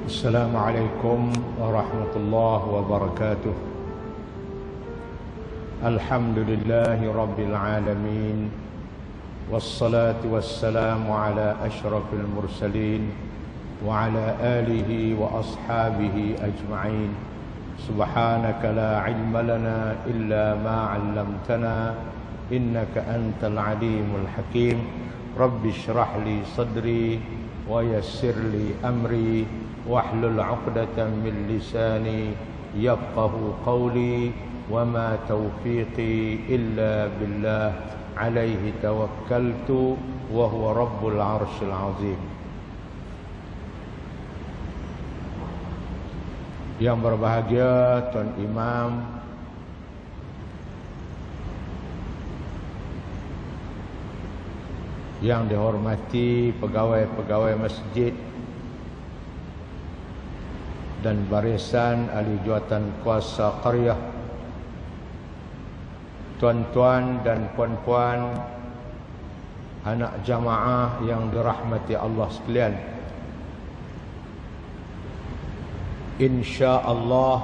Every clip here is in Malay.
السلام عليكم ورحمة الله وبركاته. الحمد لله رب العالمين، والصلاة والسلام على أشرف المرسلين وعلى آله وأصحابه أجمعين. سبحانك لا علم لنا إلا ما علمتنا إنك أنت العليم الحكيم. رب اشرح لي صدري ويسر لي أمري واحلل عقدة من لساني يفقه قولي وما توفيقي إلا بالله عليه توكلت وهو رب العرش العظيم. Yang berbahagia Tuan Imam, yang dihormati pegawai-pegawai masjid dan barisan ahli jawatan kuasa qaryah, tuan-tuan dan puan-puan, anak jamaah yang dirahmati Allah sekalian. InsyaAllah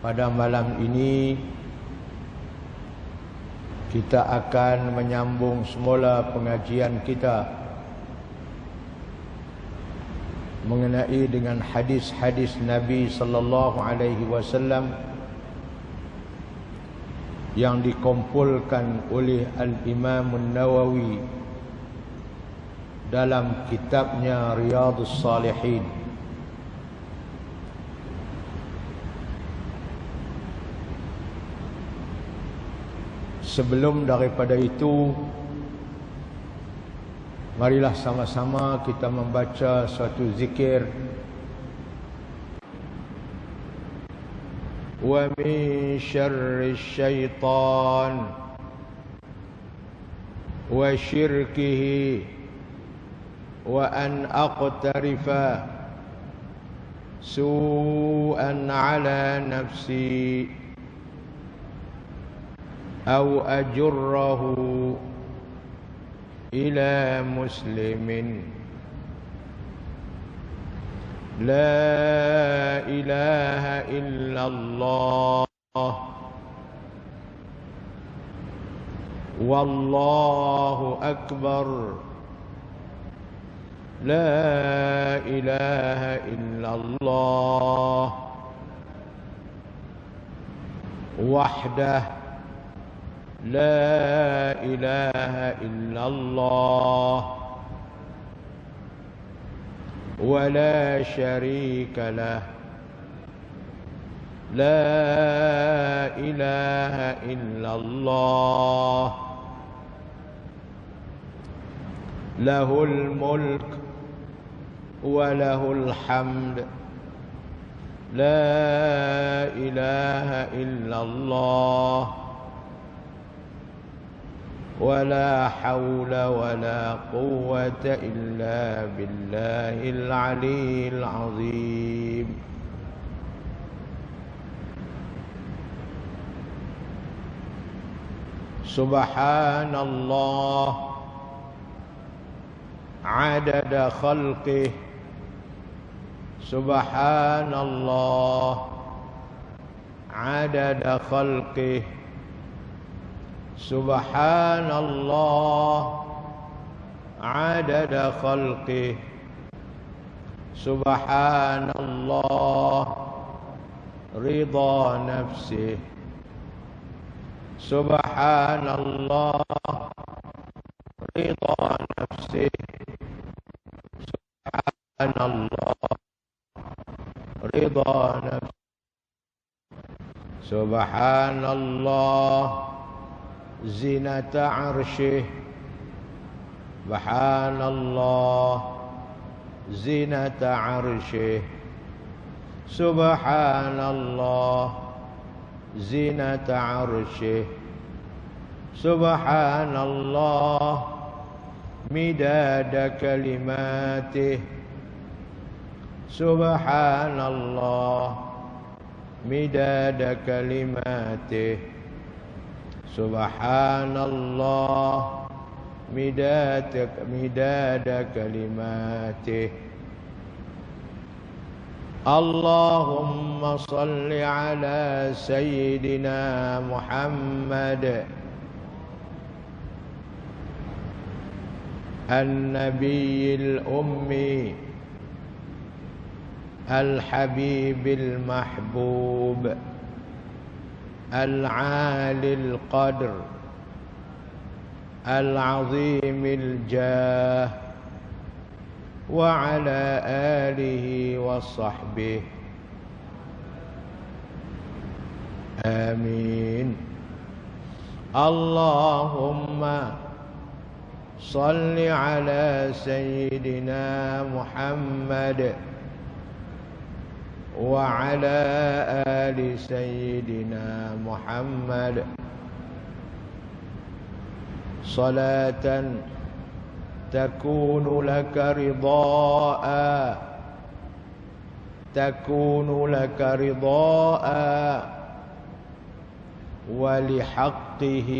pada malam ini kita akan menyambung semula pengajian kita mengenai dengan hadis-hadis Nabi sallallahu alaihi wasallam yang dikumpulkan oleh Al-Imam An-Nawawi dalam kitabnya Riyadhus Salihin. Sebelum daripada itu, marilah sama-sama kita membaca suatu zikir. Wa min syarri syaitan wa syirkihi wa an aqtarifa su'an ala nafsi أو أجره إلى مسلم لا إله إلا الله والله أكبر لا إله إلا الله وحده لا إله إلا الله ولا شريك له لا إله إلا الله له الملك وله الحمد لا إله إلا الله ولا حول ولا قوة إلا بالله العلي العظيم. سبحان الله عدد خلقه سبحان الله عدد خلقه سبحان الله عدد خلقه سبحان الله رضا نفسه سبحان الله رضا نفسه سبحان الله رضا نفسه سبحان الله زينة عرشه سبحان الله زينة عرشه سبحان الله زينة عرشه سبحان الله مداد كلماته سبحان الله مداد كلماته سبحان الله مداد كلماته اللهم صل على سيدنا محمد النبي الأمي الحبيب المحبوب العالي القدر العظيم الجاه وعلى آله وصحبه آمين. اللهم صل على سيدنا محمد وعلى آل سيدنا محمد صلاة تكون لك رضاء ولحقه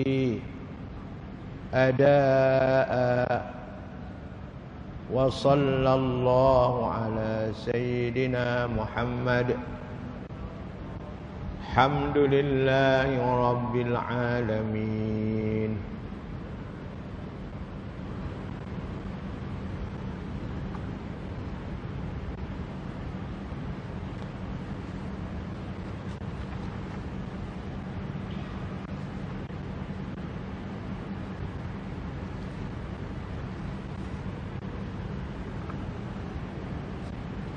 أداء. وصلى الله على سيدنا محمد. الحمد لله رب العالمين.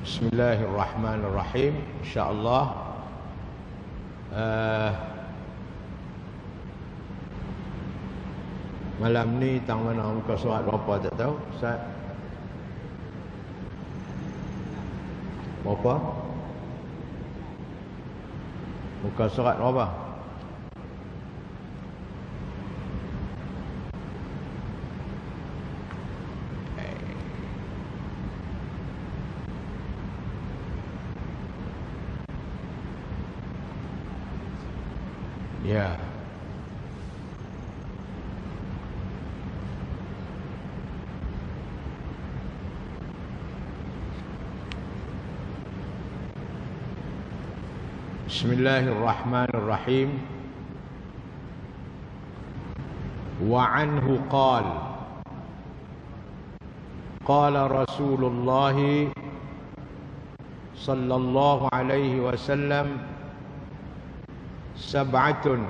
Bismillahirrahmanirrahim. InsyaAllah malam ni tang mana muka surat berapa tak tahu Ustaz? Berapa? Muka surat berapa? Ya. Bismillahirrahmanirrahim. Wa anhu qala qala Rasulullah sallallahu alaihi wasallam sab'atun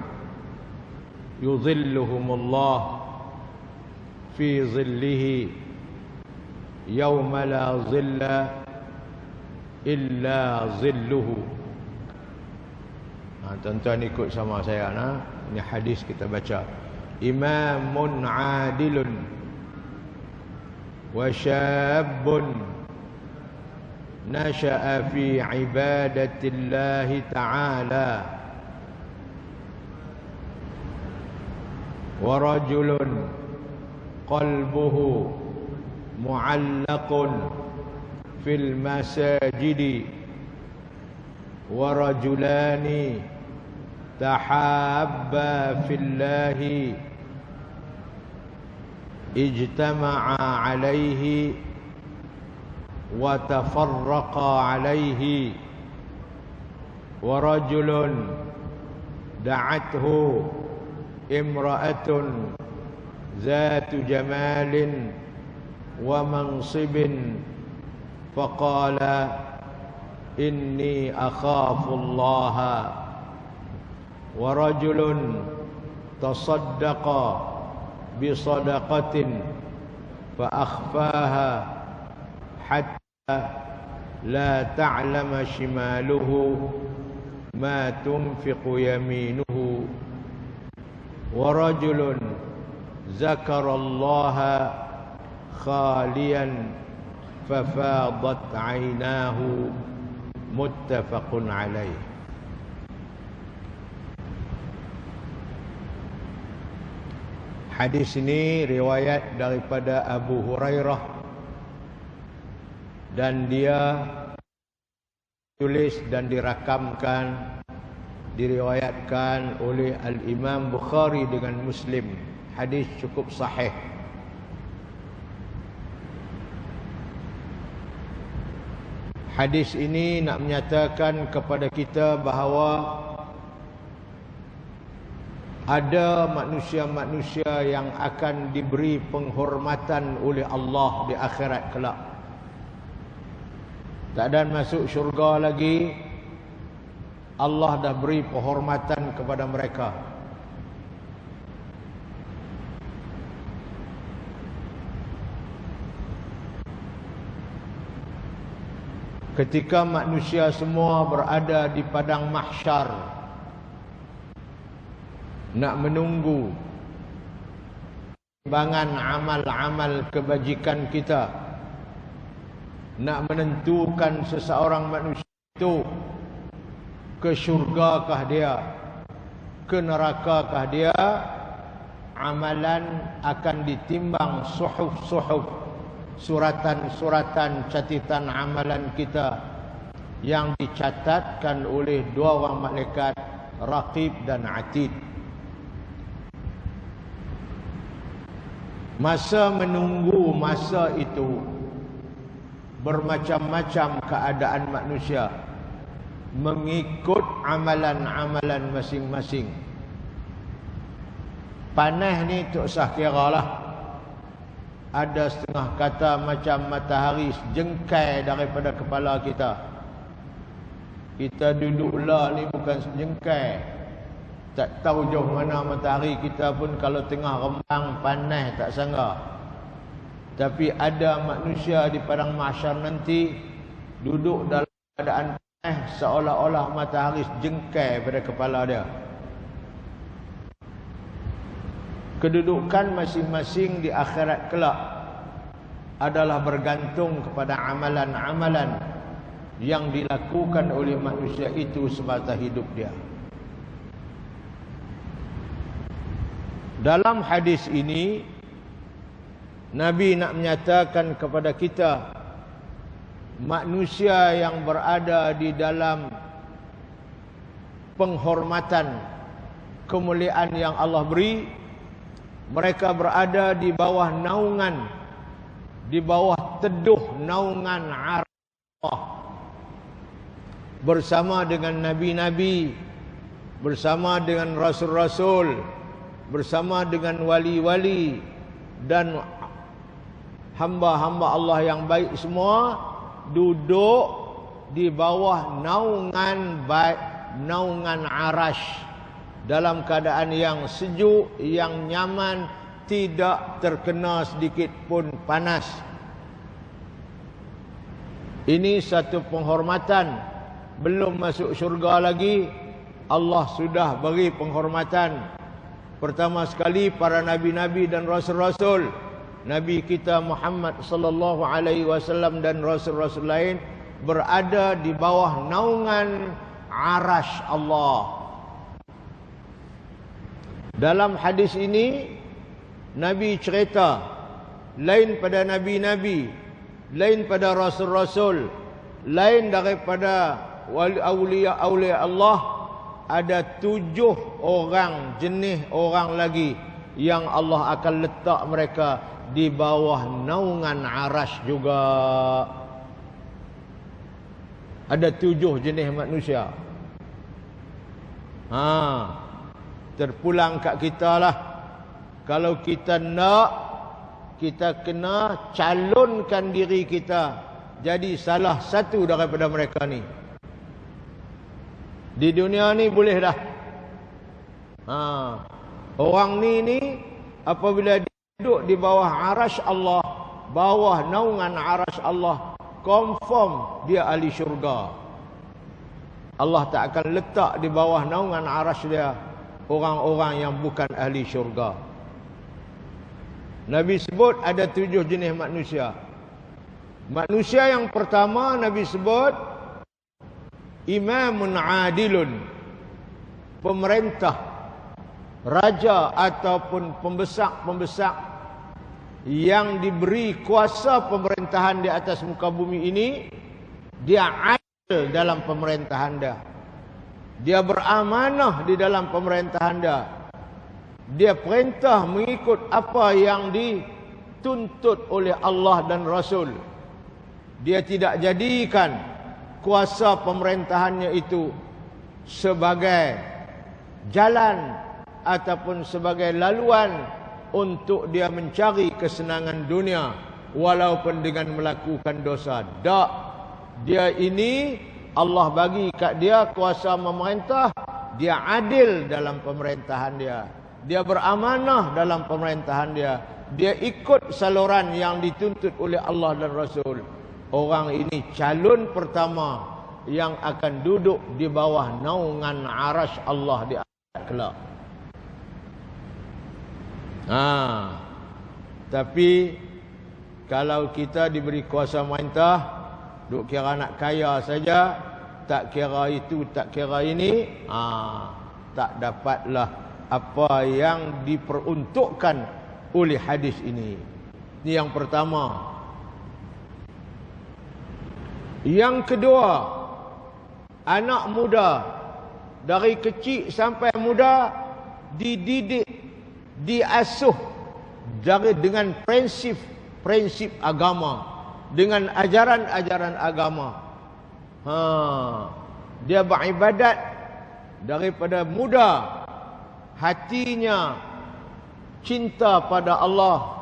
yudhilluhumullah fi zillihi yawma la zilla illa zilluhu. Tuan-tuan ikut sama saya ini hadis kita baca. Imamun adilun wa syabun nasha'a fi ibadatillahi ta'ala wa rajulun qalbuhu mu'allaqun fil masajidi wa rajulani tahabba fillahi ijtama'a alayhi wa tafarraqa alayhi wa rajulun da'athu imra'atun zatu jamalin wa mansibin faqala inni akhafu allaha wa rajulun tasaddaqa bisadaqatin fa akhfaha hatta la ta'lama shimaluhu ma tunfiqu yaminuhu wa rajulun zakarallaha khaliyan fafadat 'ainahu muttafaqun alaih. Hadis ini riwayat daripada Abu Hurairah dan dia tulis dan dirakamkan, diriwayatkan oleh Al-Imam Bukhari dengan Muslim. Hadis cukup sahih. Hadis ini nak menyatakan kepada kita bahawa ada manusia-manusia yang akan diberi penghormatan oleh Allah di akhirat kelak. Tak ada masuk syurga lagi, Allah dah beri penghormatan kepada mereka. Ketika manusia semua berada di padang mahsyar, nak menunggu timbangan amal-amal kebajikan kita, nak menentukan seseorang manusia itu ke syurgakah dia, ke nerakakah dia, amalan akan ditimbang suhuf-suhuf, suratan-suratan catatan amalan kita yang dicatatkan oleh dua orang malaikat Raqib dan Atid. Masa menunggu masa itu, bermacam-macam keadaan manusia mengikut amalan-amalan masing-masing. Panas ni tak usah kira lah. Ada setengah kata macam matahari sejengkai daripada kepala kita. Kita duduklah ni bukan sejengkai. Tak tahu jauh mana matahari kita pun, kalau tengah rembang panas tak sangka. Tapi ada manusia di padang mahsyar nanti duduk dalam keadaan panas seolah-olah matahari sejengkai pada kepala dia. Kedudukan masing-masing di akhirat kelak adalah bergantung kepada amalan-amalan yang dilakukan oleh manusia itu semasa hidup dia. Dalam hadis ini, Nabi nak menyatakan kepada kita, manusia yang berada di dalam penghormatan, kemuliaan yang Allah beri, mereka berada di bawah naungan, di bawah teduh naungan Allah, bersama dengan nabi-nabi, bersama dengan rasul-rasul, bersama dengan wali-wali dan hamba-hamba Allah yang baik semua, duduk di bawah naungan arash, dalam keadaan yang sejuk, yang nyaman, tidak terkena sedikit pun panas. Ini satu penghormatan. Belum masuk syurga lagi, Allah sudah beri penghormatan. Pertama sekali para nabi-nabi dan rasul-rasul. Nabi kita Muhammad sallallahu alaihi wasallam dan rasul-rasul lain berada di bawah naungan arash Allah. Dalam hadis ini Nabi cerita, lain pada nabi-nabi, lain pada rasul-rasul, lain daripada awliya-awliya Allah, ada 7 orang jenis orang lagi yang Allah akan letak mereka di bawah naungan arash juga. Ada 7 jenis manusia. Terpulang kat kita lah. Kalau kita nak, kita kena calonkan diri kita jadi salah satu daripada mereka ni. Di dunia ni boleh dah. Orang ni apabila duduk di bawah arash Allah, bawah naungan arash Allah, confirm dia ahli syurga. Allah tak akan letak di bawah naungan arash dia orang-orang yang bukan ahli syurga. Nabi sebut ada 7 jenis manusia. Manusia yang pertama Nabi sebut imamun adilun, pemerintah, raja ataupun pembesar-pembesar yang diberi kuasa pemerintahan di atas muka bumi ini. Dia adil dalam pemerintahan dia. Dia beramanah di dalam pemerintahan dia. Dia perintah mengikut apa yang dituntut oleh Allah dan Rasul. Dia tidak jadikan kuasa pemerintahannya itu sebagai jalan ataupun sebagai laluan untuk dia mencari kesenangan dunia walaupun dengan melakukan dosa. Tak, dia ini Allah bagi kat dia kuasa memerintah, dia adil dalam pemerintahan dia. Dia beramanah dalam pemerintahan dia. Dia ikut saluran yang dituntut oleh Allah dan Rasul. Orang ini calon pertama yang akan duduk di bawah naungan arasy Allah di akhirat kelak. Tapi kalau kita diberi kuasa memerintah, duk kira nak kaya saja, tak kira itu, tak kira ini, tak dapatlah apa yang diperuntukkan oleh hadis ini. Ini yang pertama. Yang kedua, anak muda dari kecil sampai muda dididik, diasuh dengan prinsip agama, dengan ajaran-ajaran agama. Dia beribadat daripada muda, hatinya cinta pada Allah.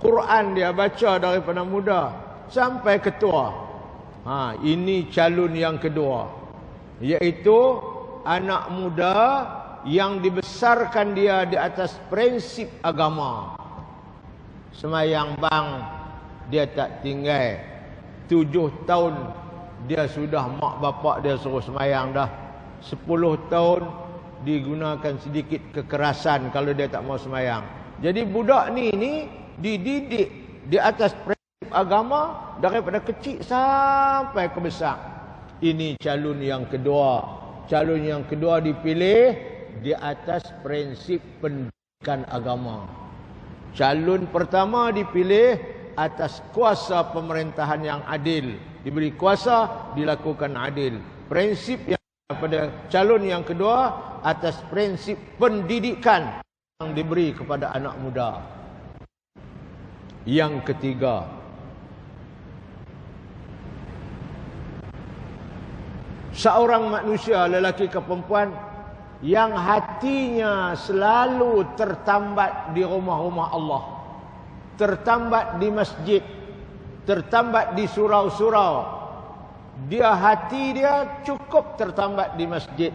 Quran dia baca daripada muda sampai ketua. Ini calon yang kedua, iaitu anak muda yang dibesarkan dia di atas prinsip agama. Semayang bang, dia tak tinggal 7 tahun, dia sudah mak bapak dia suruh semayang dah. 10 tahun digunakan sedikit kekerasan kalau dia tak mau semayang. Jadi budak ni dididik di atas prinsip agama daripada kecil sampai ke besar. Ini calon yang kedua. Calon yang kedua dipilih di atas prinsip pendidikan agama. Calon pertama dipilih atas kuasa pemerintahan yang adil. Diberi kuasa, dilakukan adil. Prinsip yang pada calon yang kedua atas prinsip pendidikan yang diberi kepada anak muda. Yang ketiga, seorang manusia, lelaki ke perempuan, yang hatinya selalu tertambat di rumah-rumah Allah, tertambat di masjid, tertambat di surau-surau. Hati dia cukup tertambat di masjid.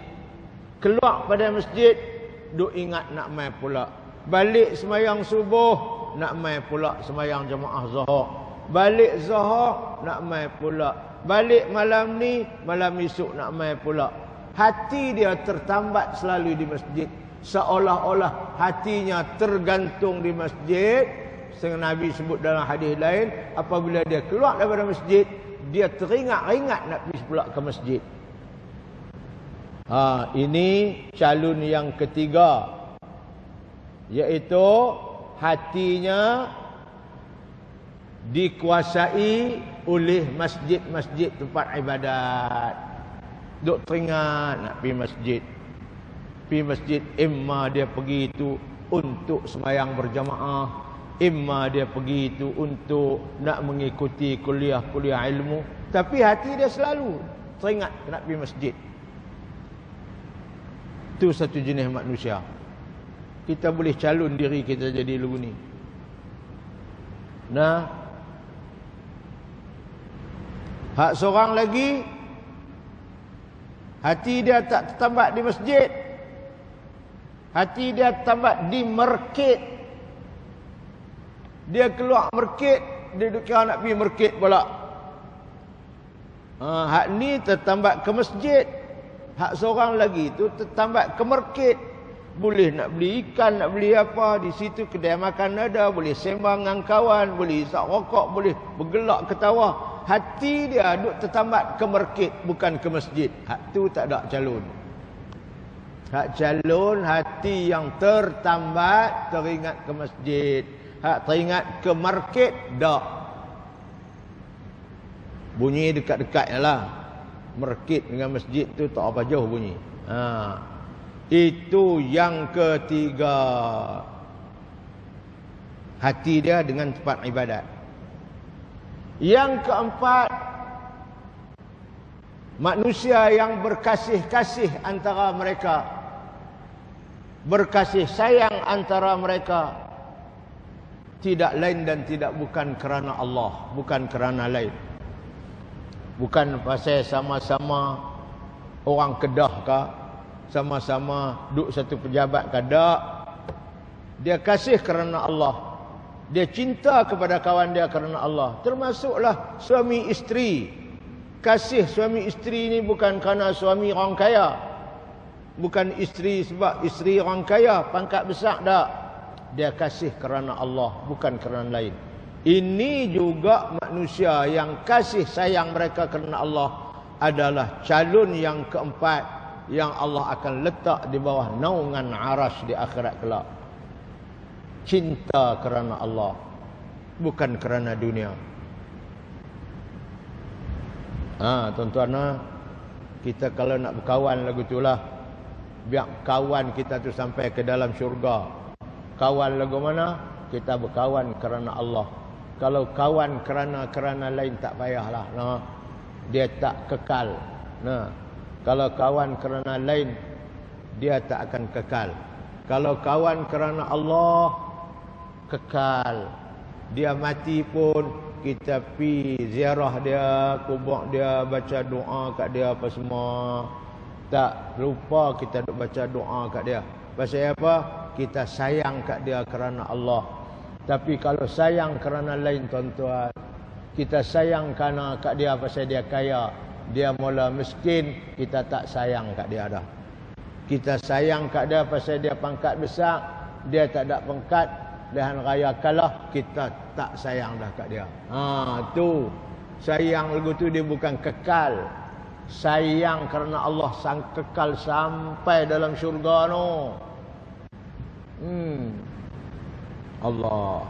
Keluar pada masjid, duk ingat nak mai pula. Balik semayang subuh, nak mai pula semayang jemaah zuhur. Balik zuhur, nak mai pula. Balik malam ni, malam esok nak mai pula. Hati dia tertambat selalu di masjid. Seolah-olah hatinya tergantung di masjid. Setengah Nabi sebut dalam hadis lain, apabila dia keluar daripada masjid, dia teringat-ingat nak pergi pula ke masjid. Ini calon yang ketiga, iaitu hatinya dikuasai oleh masjid-masjid tempat ibadat. Duk teringat nak pergi masjid. Pergi masjid, imma dia pergi itu untuk sembahyang berjamaah, imma dia pergi itu untuk nak mengikuti kuliah-kuliah ilmu. Tapi hati dia selalu teringat nak pergi masjid. Itu satu jenis manusia. Kita boleh calon diri kita jadi lagu ni. Hak seorang lagi, hati dia tak tertambat di masjid. Hati dia tertambat di market. Dia keluar market, dia kira nak pergi market pula. Hak ni tertambat ke masjid. Hak seorang lagi tu tertambat ke market. Boleh nak beli ikan, nak beli apa, di situ kedai makan ada, boleh sembang dengan kawan, boleh isap rokok, boleh bergelak ketawa. Hati dia duk tertambat ke market, bukan ke masjid. Hak tu tak ada calon. Hak calon hati yang tertambat teringat ke masjid. Hak teringat ke market, tak. Bunyi dekat-dekat lah. Market dengan masjid tu tak apa jauh bunyi. Itu yang ketiga. Hati dia dengan tempat ibadat. Yang keempat, Manusia yang berkasih-kasih antara mereka, berkasih sayang antara mereka, tidak lain dan tidak bukan kerana Allah, bukan kerana lain. Bukan pasal sama-sama orang Kedah ke, sama-sama duduk satu pejabat ke, tak. Dia kasih kerana Allah. Dia cinta kepada kawan dia kerana Allah. Termasuklah suami isteri. Kasih suami isteri ni bukan kerana suami orang kaya. Bukan isteri sebab isteri orang kaya, pangkat besar, tak. Dia kasih kerana Allah, bukan kerana lain. Ini juga manusia yang kasih sayang mereka kerana Allah adalah calon yang keempat yang Allah akan letak di bawah naungan arasy di akhirat kelak. Cinta kerana Allah, bukan kerana dunia. Tuan-tuan, kita kalau nak berkawan lagu itulah, biar kawan kita tu sampai ke dalam syurga. Kawan lagu mana? Kita berkawan kerana Allah. Kalau kawan kerana lain tak payahlah. Dia tak kekal. Kalau kawan kerana lain, dia tak akan kekal. Kalau kawan kerana Allah, kekal. Dia mati pun kita pi ziarah dia, kubur dia, baca doa kat dia apa semua. Tak lupa kita duk baca doa kat dia. Pasal apa? Kita sayang kat dia kerana Allah. Tapi kalau sayang kerana lain, tuan-tuan, kita sayang kerana kat dia pasal dia kaya, dia mula miskin, kita tak sayang kat dia dah. Kita sayang kat dia pasal dia pangkat besar, dia tak ada pangkat, dan raya kalah, kita tak sayang dah kat dia. Tu sayang lagu tu dia bukan kekal. Sayang kerana Allah sang kekal sampai dalam syurga no. Allah.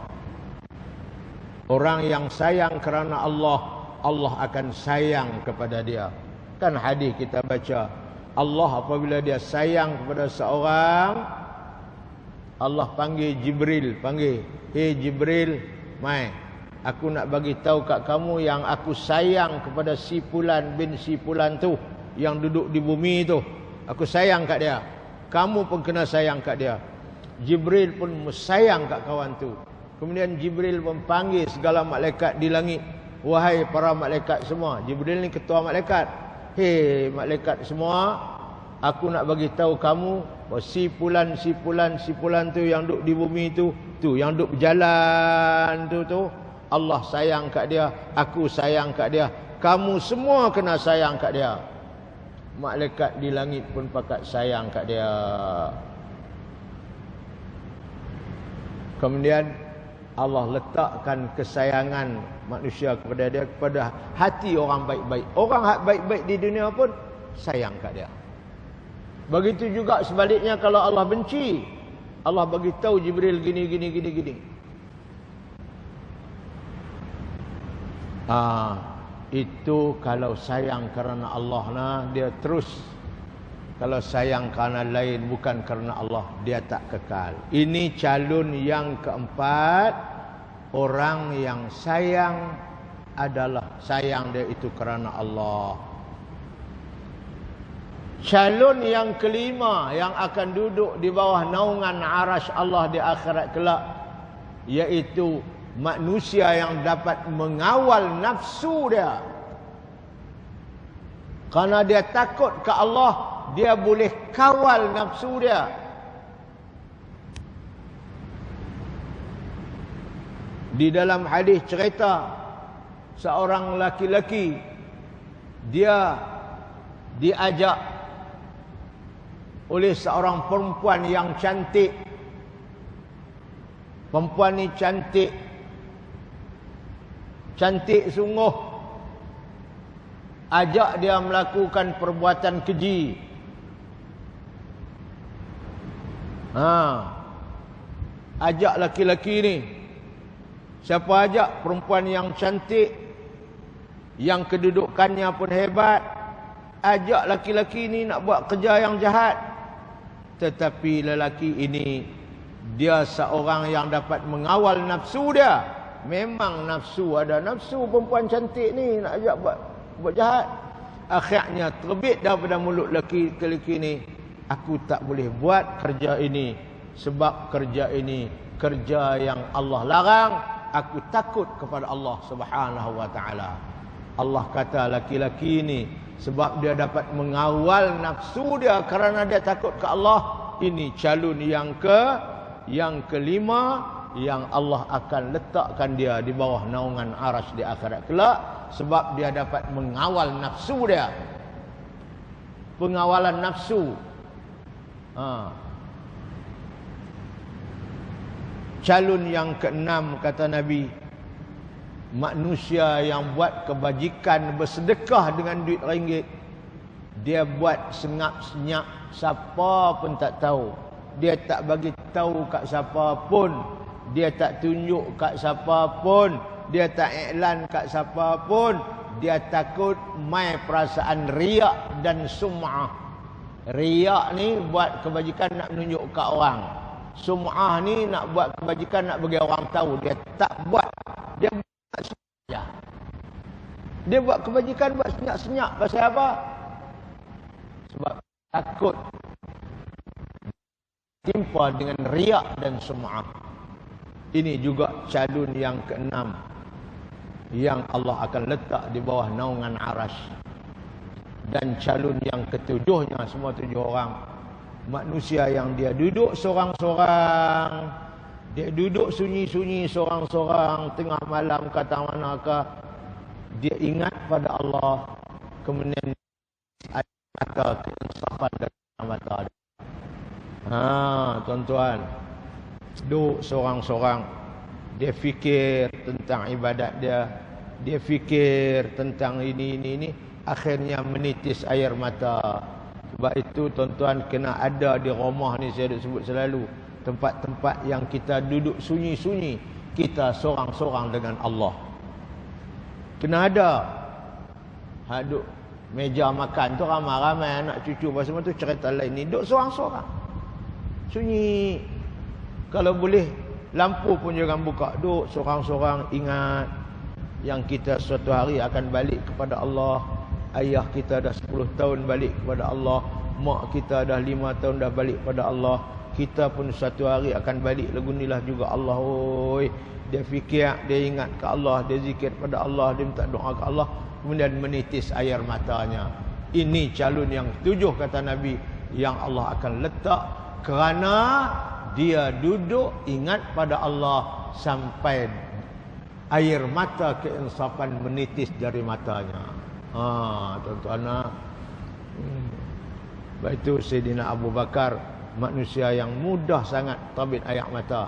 Orang yang sayang kerana Allah, Allah akan sayang kepada dia. Kan hadis kita baca, Allah apabila dia sayang kepada seorang, Allah panggil Jibril, panggil, "Hei Jibril, mai, aku nak bagi tahu kat kamu yang aku sayang kepada si fulan bin si fulan tu yang duduk di bumi tu. Aku sayang kat dia. Kamu pun kena sayang kat dia." Jibril pun sayang kat kawan tu. Kemudian Jibril pun panggil segala malaikat di langit. "Wahai para malaikat semua." Jibril ni ketua malaikat. "Hei malaikat semua, aku nak bagi tahu kamu si fulan tu yang duduk di bumi tu yang duduk berjalan tu, Allah sayang kat dia, aku sayang kat dia, kamu semua kena sayang kat dia." Malaikat di langit pun pakat sayang kat dia. Kemudian Allah letakkan kesayangan manusia kepada dia, kepada hati orang baik-baik. Orang baik-baik di dunia pun sayang kat dia. Begitu juga sebaliknya kalau Allah benci, Allah bagi tahu Jibril gini. Itu kalau sayang kerana Allah, dia terus. Kalau sayang kerana lain bukan kerana Allah, dia tak kekal. Ini calon yang keempat. Orang yang sayang adalah sayang dia itu kerana Allah. Calon yang kelima yang akan duduk di bawah naungan arasy Allah di akhirat kelak, iaitu manusia yang dapat mengawal nafsu dia. Karena dia takut ke Allah, dia boleh kawal nafsu dia. Di dalam hadis cerita seorang laki-laki, dia diajak oleh seorang perempuan yang cantik. Perempuan ni cantik sungguh. Ajak dia melakukan perbuatan keji. Ajak laki-laki ni. Siapa ajak? Perempuan yang cantik, yang kedudukannya pun hebat. Ajak laki-laki ni nak buat kerja yang jahat. Tetapi lelaki ini, dia seorang yang dapat mengawal nafsu dia. Memang nafsu, ada nafsu perempuan cantik ni nak ajak buat jahat. akhirnya terbit daripada mulut lelaki ni, aku tak boleh buat kerja ini sebab kerja ini kerja yang Allah larang. Aku takut kepada Allah Subhanahu wa taala. Allah kata laki-laki ini sebab dia dapat mengawal nafsu dia kerana dia takut ke Allah. Ini calon yang kelima yang Allah akan letakkan dia di bawah naungan arasy di akhirat kelak sebab dia dapat mengawal nafsu dia. Pengawalan nafsu. Calon yang keenam kata Nabi, manusia yang buat kebajikan bersedekah dengan duit ringgit. Dia buat sengap-senyap, siapa pun tak tahu. Dia tak bagi tahu kat siapa pun. Dia tak tunjuk kat siapa pun. Dia tak iklan kat siapa pun. Dia takut mai perasaan riak dan sum'ah. Riak ni buat kebajikan nak menunjuk kat orang. Sum'ah ni nak buat kebajikan nak bagi orang tahu. Dia tak buat. Dia buat saja. Dia buat kebajikan buat senyap-senyap. Pasal apa? Sebab takut timpa dengan riak dan sum'ah. Ini juga calon yang keenam yang Allah akan letak di bawah naungan arasy. Dan calon yang ketujuhnya, semua 7 orang, manusia yang dia duduk seorang-seorang. Dia duduk sunyi-sunyi seorang-seorang tengah malam kata manakah. Dia ingat pada Allah. Kemudian ada keinsafan dalam mata dia. Tuan-tuan, duduk seorang-seorang. Dia fikir tentang ibadat dia. Dia fikir tentang ini. Akhirnya menitis air mata. Sebab itu tuan-tuan kena ada di rumah ni, saya sebut selalu, tempat-tempat yang kita duduk sunyi-sunyi, kita seorang-seorang dengan Allah. Kena ada. Duduk meja makan tu ramai-ramai anak cucu pasal tu cerita lain ni. Duduk seorang-seorang. Sunyi. Kalau boleh lampu pun jangan buka. Duduk seorang-seorang, ingat yang kita suatu hari akan balik kepada Allah. Ayah kita dah 10 tahun balik kepada Allah. Mak kita dah 5 tahun dah balik kepada Allah. Kita pun suatu hari akan balik lagu inilah juga Allah. Oi, dia fikir, dia ingat ke Allah, dia zikir pada Allah, dia minta doa ke Allah, kemudian menitis air matanya. Ini calon yang 7 kata Nabi yang Allah akan letak kerana dia duduk ingat pada Allah sampai air mata keinsafan menitis dari matanya. Tuan-tuan, sebab itu Sayyidina Abu Bakar manusia yang mudah sangat terbit air mata.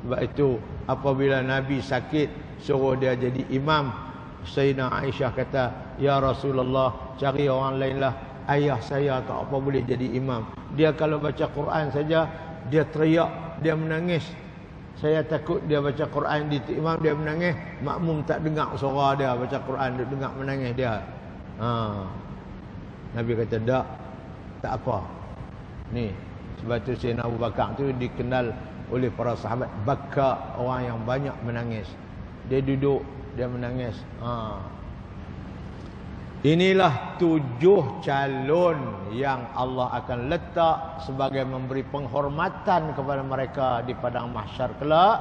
Sebab itu apabila Nabi sakit suruh dia jadi imam, Sayyidina Aisyah kata, ya Rasulullah, cari orang lain lah, ayah saya tak apa boleh jadi imam. Dia kalau baca Quran saja dia teriak, dia menangis. Saya takut dia baca Quran di imam dia menangis, makmum tak dengar suara dia baca Quran, dia dengar menangis dia. Nabi kata tak apa. Ni sebab tu Sayyidina Abu Bakar tu dikenal oleh para sahabat baka, orang yang banyak menangis. Dia duduk, dia menangis. Inilah 7 calon yang Allah akan letak sebagai memberi penghormatan kepada mereka di padang mahsyar kelak.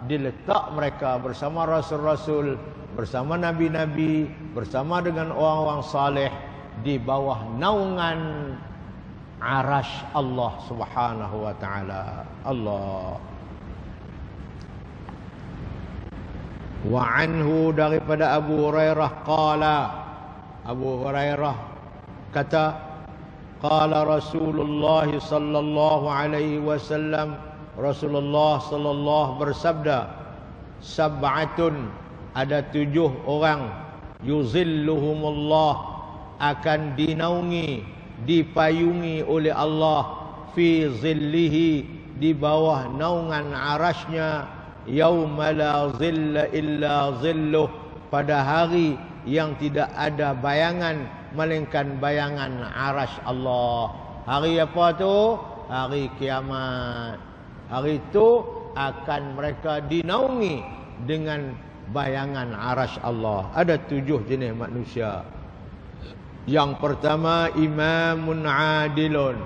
Diletak mereka bersama rasul-rasul, bersama nabi-nabi, bersama dengan orang-orang saleh di bawah naungan arasy Allah Subhanahu wa taala. Allah. Wa anhu, daripada Abu Hurairah qala, Abu Hurairah kata, qala Rasulullah sallallahu alaihi wasallam, Rasulullah sallallahu bersabda, sab'atun, ada 7 orang, yuzilluhumullah, akan dinaungi, dipayungi oleh Allah, fi zillihi, di bawah naungan arasy-Nya, yauma la zilla illa zilluh, pada hari yang tidak ada bayangan melainkan bayangan arasy Allah. Hari apa tu? Hari kiamat. Hari itu akan mereka dinaungi dengan bayangan arasy Allah. Ada 7 jenis manusia. Yang pertama, imamun adilun,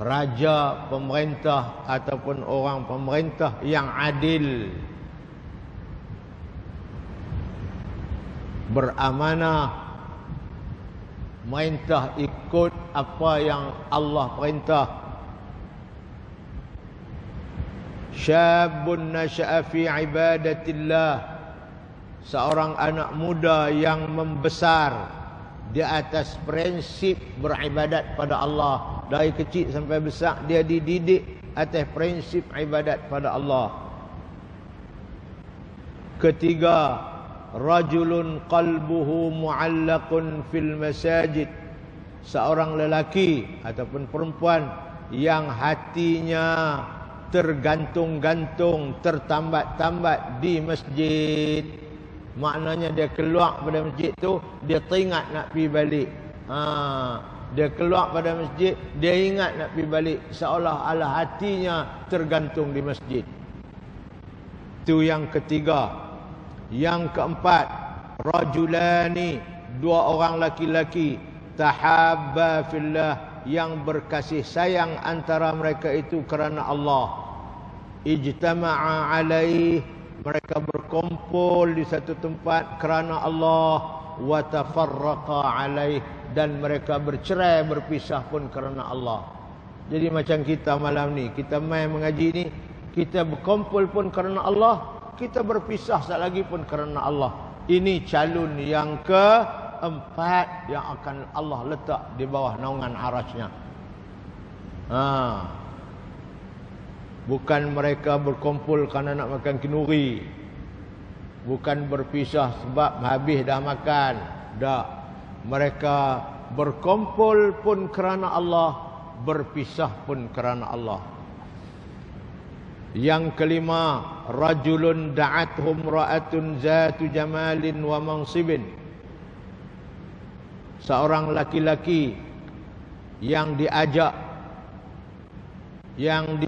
raja, pemerintah ataupun orang pemerintah yang adil, beramanah, merintah ikut apa yang Allah perintah. Syabun nasya'a fi ibadatillah, seorang anak muda yang membesar di atas prinsip beribadat pada Allah. Dari kecil sampai besar dia dididik atas prinsip ibadat pada Allah. Ketiga, rajulun qalbuhu mu'allaqun fil masajid, seorang lelaki ataupun perempuan yang hatinya tergantung-gantung, tertambat-tambat di masjid. Maknanya dia keluar pada masjid tu, dia teringat nak pergi balik. Dia keluar pada masjid, dia ingat nak pergi balik, seolah-olah hatinya tergantung di masjid. Itu yang ketiga. Yang keempat, rajulani, dua orang laki-laki, tahabba fillah, yang berkasih sayang antara mereka itu kerana Allah. Ijtama'a alaih, mereka berkumpul di satu tempat kerana Allah. Wa tafarraqa alaih, dan mereka bercerai berpisah pun kerana Allah. Jadi macam kita malam ni, kita main mengaji ni, kita berkumpul pun kerana Allah, kita berpisah sekali lagi pun kerana Allah. Ini calon yang keempat yang akan Allah letak di bawah naungan arasy-Nya. Bukan mereka berkumpul kerana nak makan kenduri, bukan berpisah sebab habis dah makan. Tak. Mereka berkumpul pun kerana Allah, berpisah pun kerana Allah. Yang kelima, rajulun da'athum ra'atun zatu jamalin wa mansibin, seorang laki-laki yang diajak, yang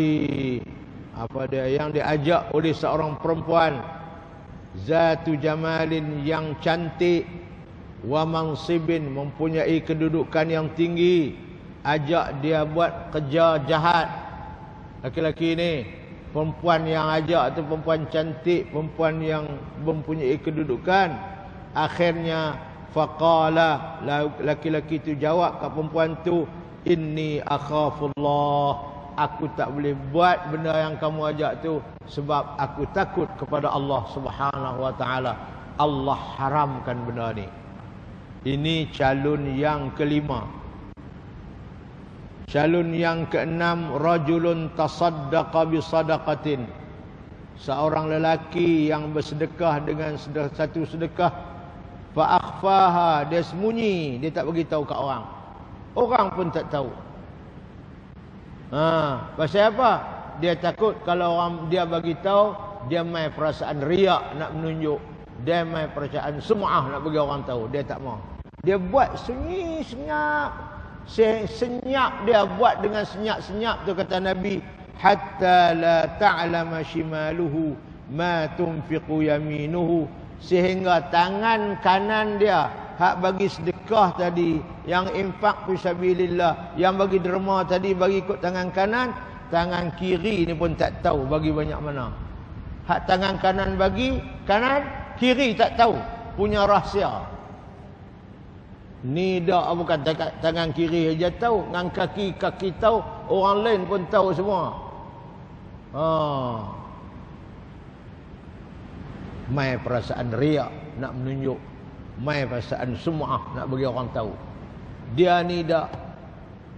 diajak oleh seorang perempuan, zatu jamalin, yang cantik, wa mansibin, mempunyai kedudukan yang tinggi, ajak dia buat kerja jahat. Laki-laki ni, perempuan yang ajak tu perempuan cantik, perempuan yang mempunyai kedudukan. Akhirnya faqala, laki-laki tu jawab kat perempuan tu, inni akhafullah, aku tak boleh buat benda yang kamu ajak tu sebab aku takut kepada Allah Subhanahu wa taala. Allah haramkan benda ni. Ini calon yang kelima. Calon yang keenam, rajulun tasaddaqa bi sadaqatin, seorang lelaki yang bersedekah dengan satu sedekah, fa akhfaha, dia sembunyi, dia tak bagi tahu kat orang. Orang pun tak tahu. Pasal apa? Dia takut kalau orang dia bagi tahu, dia mai perasaan riak nak menunjuk, dia mai perasaan sum'ah nak bagi orang tahu, dia tak mau. Dia buat sunyi senyap. Senyap dia buat dengan senyap-senyap tu, kata Nabi, hatta la ta'lama shimaluhu ma tunfiqu yaminuhu, sehingga tangan kanan dia hak bagi sedekah tadi, yang infak fi sabilillah, yang bagi derma tadi bagi ikut tangan kanan, tangan kiri ni pun tak tahu bagi banyak mana. Hak tangan kanan bagi, kanan kiri tak tahu, punya rahsia. Ni dah bukan tangan kiri saja tahu, dengan kaki tahu, orang lain pun tahu semua. Mai perasaan riak nak menunjuk, mai perasaan sum'ah nak bagi orang tahu. Dia ni dah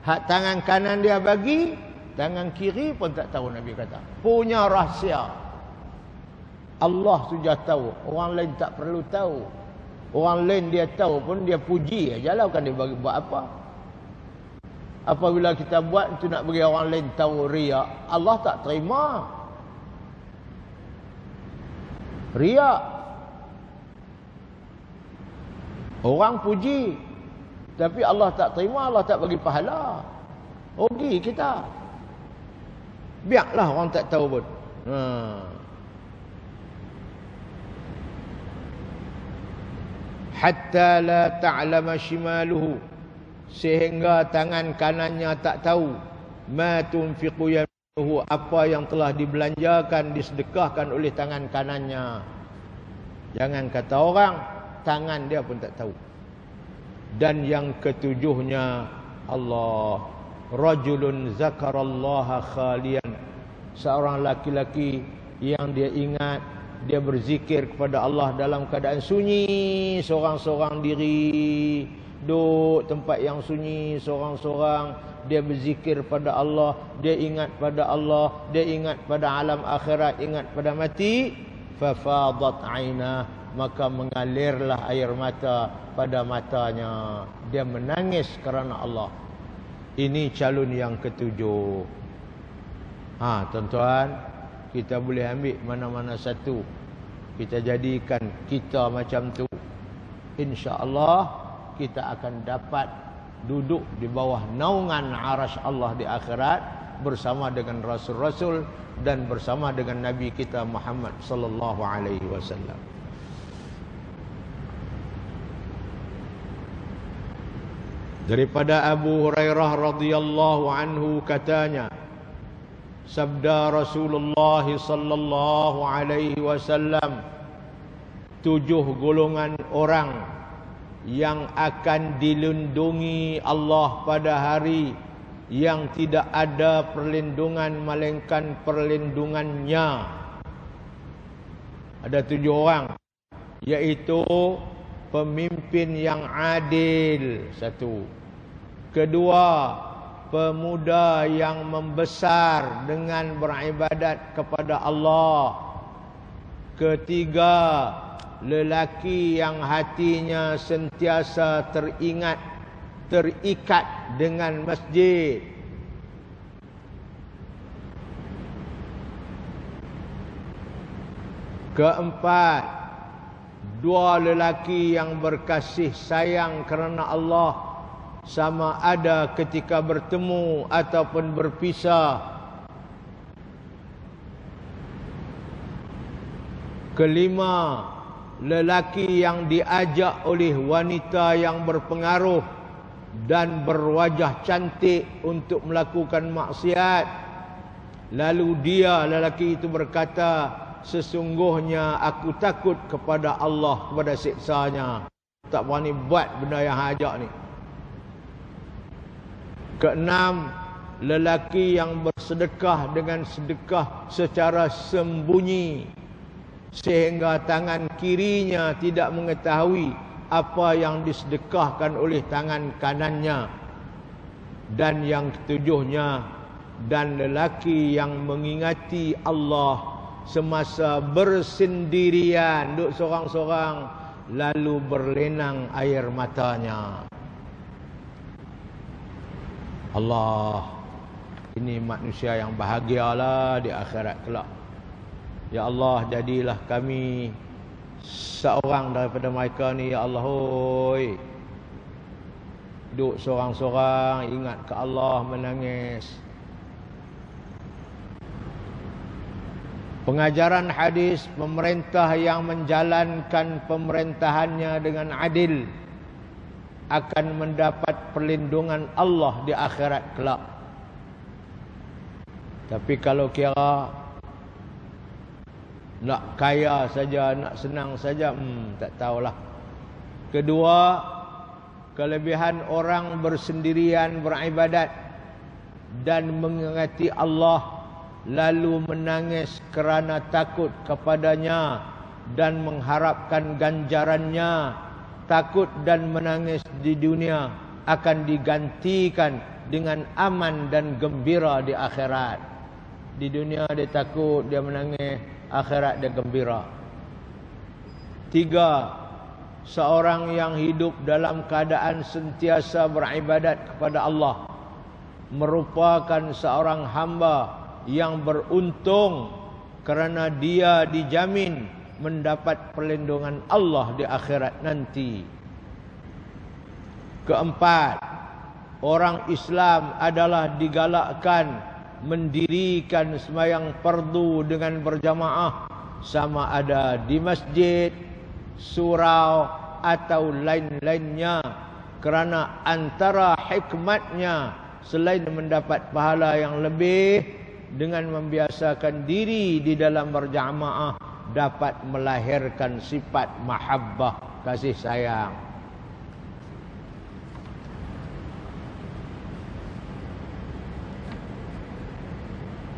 hak tangan kanan dia bagi, tangan kiri pun tak tahu. Nabi kata punya rahsia. Allah sudah tahu, orang lain tak perlu tahu. Orang lain dia tahu pun dia puji ajalah, kan dia bagi buat apa. Apabila kita buat itu nak bagi orang lain tahu, riak, Allah tak terima. Riak, orang puji tapi Allah tak terima, Allah tak bagi pahala, rugi kita. Biarlah orang tak tahu pun. hatta la ta'lama shimaluhu, sehingga tangan kanannya tak tahu ma tunfiqu yaminuhu, apa yang telah dibelanjakan, disedekahkan oleh tangan kanannya. Jangan kata orang, tangan dia pun tak tahu. Dan yang ketujuhnya, Allah, rajulun zakarallaha khalian, seorang laki-laki yang dia ingat, dia berzikir kepada Allah dalam keadaan sunyi, seorang-seorang diri, duduk tempat yang sunyi, seorang-seorang, dia berzikir pada Allah, dia ingat pada Allah, dia ingat pada alam akhirat, ingat pada mati. Fafadat ainah, maka mengalirlah air mata pada matanya, dia menangis kerana Allah. Ini calon yang ketujuh. Tuan-tuan, kita boleh ambil mana-mana satu, kita jadikan kita macam tu, insya-Allah kita akan dapat duduk di bawah naungan arasy Allah di akhirat bersama dengan rasul-rasul dan bersama dengan Nabi kita Muhammad sallallahu alaihi wasallam. Daripada Abu Hurairah radhiyallahu anhu katanya, sabda Rasulullah sallallahu alaihi wasallam, 7 golongan orang yang akan dilindungi Allah pada hari yang tidak ada perlindungan melainkan perlindungannya. Ada 7 orang, yaitu pemimpin yang adil, 1. Kedua, pemuda yang membesar dengan beribadat kepada Allah. Ketiga, lelaki yang hatinya sentiasa terikat dengan masjid. Keempat, 2 lelaki yang berkasih sayang kerana Allah, sama ada ketika bertemu ataupun berpisah. Kelima, lelaki yang diajak oleh wanita yang berpengaruh dan berwajah cantik untuk melakukan maksiat. Lalu dia, lelaki itu berkata, sesungguhnya aku takut kepada Allah, kepada siksanya. Tak berani buat benda yang ajak ni. Keenam, lelaki yang bersedekah dengan sedekah secara sembunyi, sehingga tangan kirinya tidak mengetahui apa yang disedekahkan oleh tangan kanannya. Dan yang ketujuhnya, dan lelaki yang mengingati Allah semasa bersendirian, duduk seorang-seorang, lalu berlenang air matanya. Allah, ini manusia yang bahagialah di akhirat kelak. Ya Allah, jadilah kami seorang daripada mereka ni, ya Allah. Hoi, duduk seorang-seorang, ingat ke Allah, menangis. Pengajaran hadis, pemerintah yang menjalankan pemerintahannya dengan adil akan mendapat perlindungan Allah di akhirat kelak. Tapi kalau kira nak kaya saja, nak senang saja, tak tahulah. Kedua, kelebihan orang bersendirian beribadat dan mengingati Allah, lalu menangis kerana takut kepadanya dan mengharapkan ganjarannya. Takut dan menangis di dunia akan digantikan dengan aman dan gembira di akhirat. Di dunia dia takut, dia menangis, akhirat dia gembira. 3, seorang yang hidup dalam keadaan sentiasa beribadat kepada Allah merupakan seorang hamba yang beruntung kerana dia dijamin mendapat perlindungan Allah di akhirat nanti. Keempat, orang Islam adalah digalakkan mendirikan sembahyang fardu dengan berjamaah, sama ada di masjid, surau atau lain-lainnya, kerana antara hikmatnya selain mendapat pahala yang lebih, dengan membiasakan diri di dalam berjamaah dapat melahirkan sifat mahabbah, kasih sayang.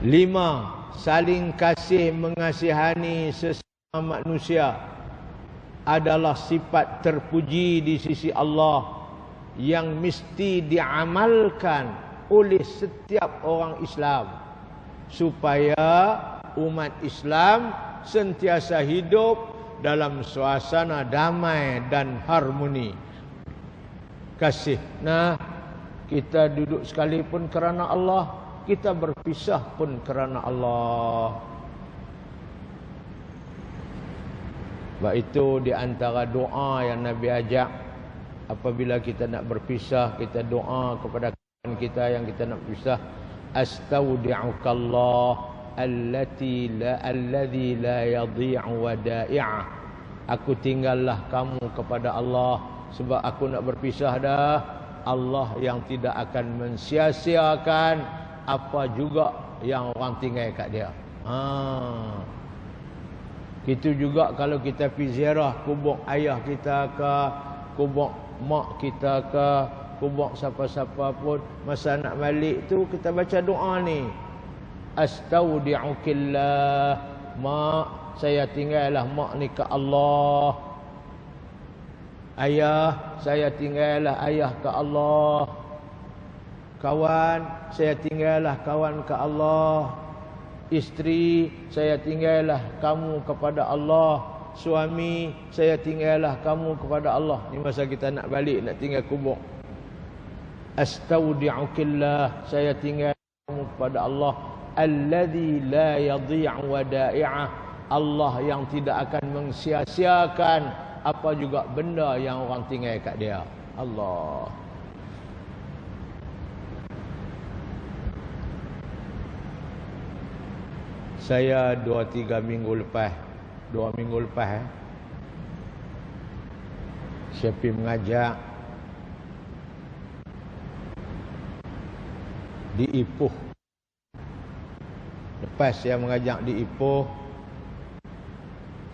Lima, saling kasih mengasihani sesama manusia adalah sifat terpuji di sisi Allah yang mesti diamalkan oleh setiap orang Islam, supaya umat Islam sentiasa hidup dalam suasana damai dan harmoni. Kasih. Nah, kita duduk sekalipun kerana Allah, kita berpisah pun kerana Allah. Sebab itu di antara doa yang Nabi ajak, apabila kita nak berpisah, kita doa kepada kawan kita yang kita nak pisah, astaudi'ukallah alladzi la yadhi'u wada'i'ah. Aku tinggallah kamu kepada Allah, sebab aku nak berpisah dah. Allah yang tidak akan mensia-siakan apa juga yang orang tinggal kat dia. Itu juga kalau kita pergi ziarah kubur ayah kita ke, kubur mak kita ke, kubur siapa-siapa pun, masa nak balik tu kita baca doa ni, astaudi'ukillah, mak saya tinggallah mak ni ke Allah, ayah saya tinggallah ayah ke Allah, kawan saya tinggallah kawan ke Allah, isteri saya tinggallah kamu kepada Allah, suami saya tinggallah kamu kepada Allah. Ni masa kita nak balik, nak tinggal kubur. Astaudi'ukillah, saya tinggal kamu kepada Allah, alladzi la yadhi'u wada'i'ah, Allah yang tidak akan mensia-siakan apa juga benda yang orang tinggal kat dia. Allah. Saya 2 minggu lepas saya pergi mengajak di Ipoh. Lepas saya mengajak di Ipoh,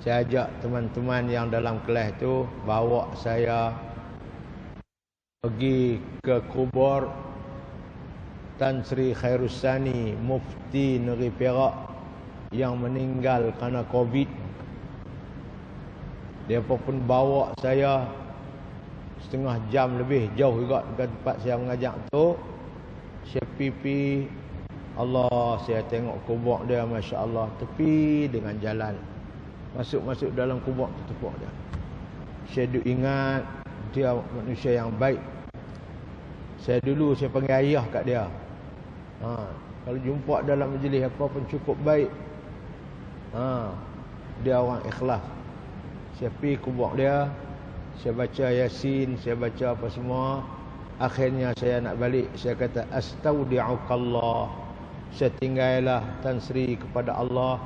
saya ajak teman-teman yang dalam kelas tu bawa saya pergi ke kubur Tan Sri Khairussani, Mufti Negeri Perak yang meninggal kerana Covid. Dia pun bawa saya setengah jam lebih, jauh juga ke tempat saya mengajak tu. Saya pipi, Allah, saya tengok kubur dia, Masya Allah, tepi dengan jalan. Masuk dalam kubur tu tepuk dia. Saya duk ingat dia manusia yang baik. Saya panggil ayah kat dia. Kalau jumpa dalam majlis apa pun cukup baik. Dia orang ikhlas. Saya pergi kubur dia, saya baca Yasin, saya baca apa semua. Akhirnya saya nak balik, saya kata astaudi'ukallah, saya tinggallah Tan Sri kepada Allah,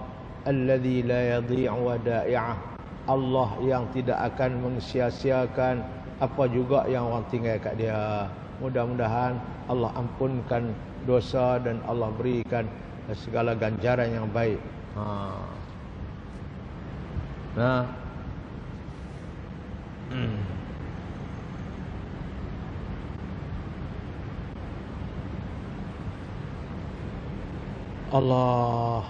alladzi la yadhi'u wada'i'ah, Allah yang tidak akan mensia-siakan apa juga yang orang tinggal kat dia. Mudah-mudahan Allah ampunkan dosa dan Allah berikan segala ganjaran yang baik. Nah, Allah.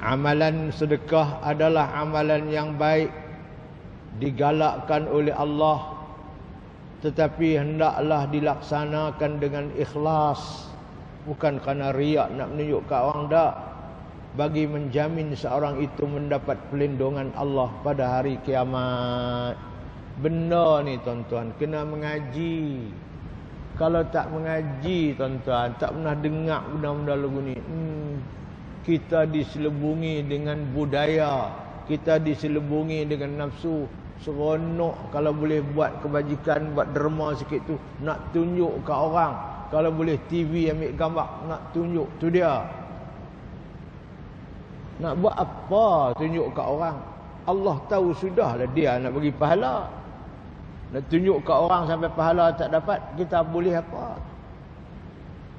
Amalan sedekah adalah amalan yang baik, digalakkan oleh Allah, tetapi hendaklah dilaksanakan dengan ikhlas, bukan kerana riak nak menunjuk kat orang, tak. Bagi menjamin seorang itu mendapat pelindungan Allah pada hari kiamat. Benda ni tuan-tuan kena mengaji. Kalau tak mengaji tuan-tuan, tak pernah dengar benda-benda lagu ni, kita diselubungi dengan budaya, kita diselubungi dengan nafsu. Seronok kalau boleh buat kebajikan, buat derma sikit tu, nak tunjuk ke orang. Kalau boleh TV ambil gambar nak tunjuk tu dia. Nak buat apa tunjuk kat orang? Allah tahu sudahlah dia nak bagi pahala. Nak tunjuk kat orang sampai pahala tak dapat, kita boleh apa?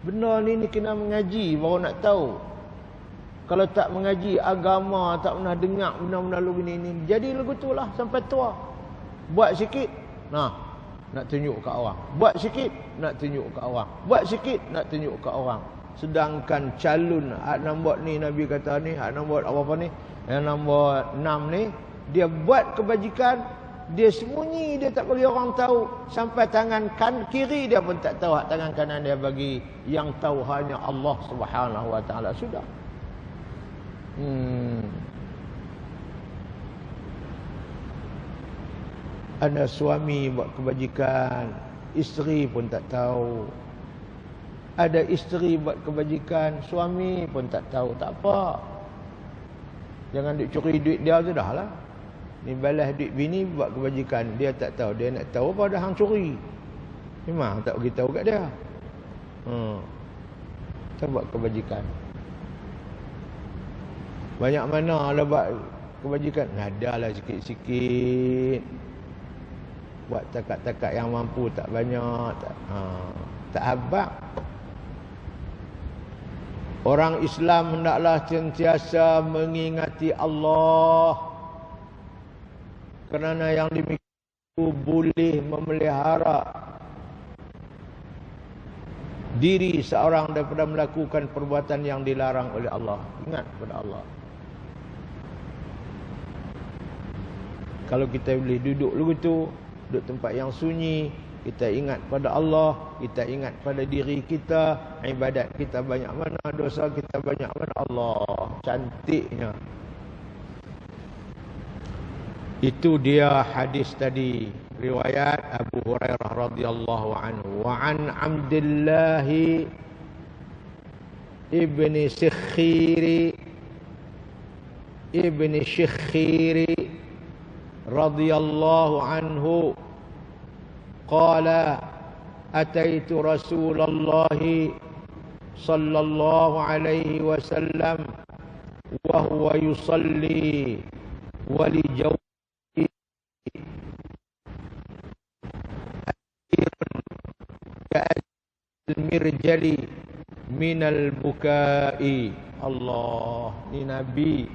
Benda ni kena mengaji baru nak tahu. Kalau tak mengaji agama, tak pernah dengar benda-benda lagu ni, jadi lagu tu lah sampai tua. Buat sikit, nak tunjuk kat orang. Buat sikit, nak tunjuk kat orang. Buat sikit, nak tunjuk kat orang. Sedangkan calon hak nombor ni, Nabi kata ni, hak nombor apa ni, yang nombor 6 ni, dia buat kebajikan, dia sembunyi, dia tak bagi orang tahu. Sampai tangan kiri dia pun tak tahu, hak tangan kanan dia bagi. Yang tahu hanya Allah Subhanahu Wa Taala. Sudah. Ada suami buat kebajikan, isteri pun tak tahu. Ada isteri buat kebajikan, suami pun tak tahu. Tak apa, jangan duk curi duit dia tu dah lah. Ni balas duit bini buat kebajikan, dia tak tahu. Dia nak tahu apa dah hang curi, memang tak beritahu kat dia. Kita buat kebajikan. Banyak mana lah buat kebajikan, nadalah sikit-sikit. Buat takat-takat yang mampu, tak banyak, tak habaq. Orang Islam hendaklah sentiasa mengingati Allah, kerana yang demikian itu boleh memelihara diri seorang daripada melakukan perbuatan yang dilarang oleh Allah. Ingat kepada Allah. Kalau kita boleh duduk lagu tu, duduk tempat yang sunyi, kita ingat pada Allah, kita ingat pada diri kita, ibadat kita banyak mana, dosa kita banyak mana. Allah, cantiknya. Itu dia hadis tadi, riwayat Abu Hurairah radhiyallahu anhu. Wa an Abdullah ibni Shikhiri radhiyallahu anhu qala ataitu Rasulullah sallallahu alaihi wasallam wa huwa yusalli wa li jawfi al-mirjali minal bukai. Allah, ni Nabi,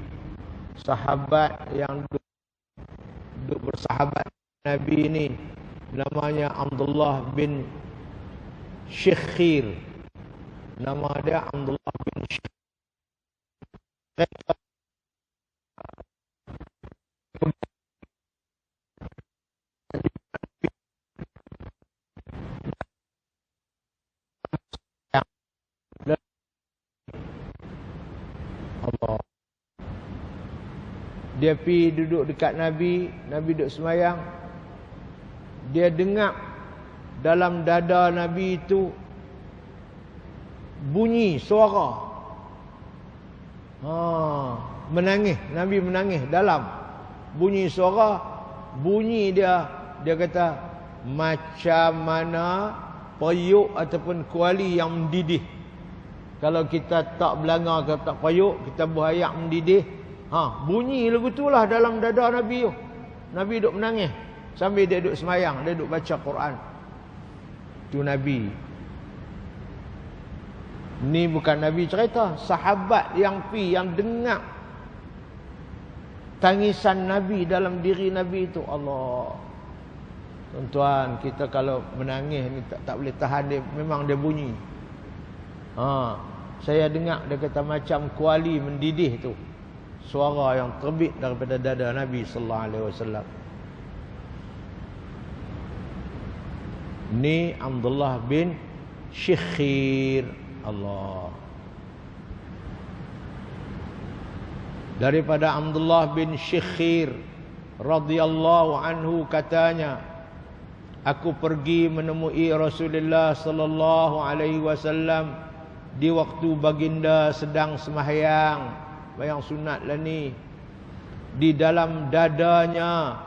sahabat yang duduk bersahabat Nabi ni namanya Abdullah bin Shikhir. Nama dia Abdullah bin Shikhir. Allah. Dia pergi duduk dekat Nabi, Nabi duduk semayang. Dia dengar dalam dada Nabi itu bunyi suara. Menangis, Nabi menangis dalam. Bunyi suara, bunyi dia kata macam mana payuk ataupun kuali yang mendidih. Kalau kita tak belanga ke tak payuk, kita buayak mendidih, bunyi lagu itulah dalam dada Nabi tu. Nabi duduk menangis sambil dia duduk semayang, dia duduk baca Quran. Itu Nabi. Ni bukan Nabi cerita, sahabat yang dengar tangisan Nabi dalam diri Nabi itu. Allah. Tuan-tuan, kita kalau menangis ni tak boleh tahan, dia memang dia bunyi. Saya dengar dia kata macam kuali mendidih tu. Suara yang terbit daripada dada Nabi sallallahu alaihi wasallam. Ni Abdullah bin Shikhir. Allah. Daripada Abdullah bin Shikhir radhiyallahu anhu katanya, aku pergi menemui Rasulullah sallallahu alaihi wasallam di waktu baginda sedang sembahyang, bayang sunat lah ni. Di dalam dadanya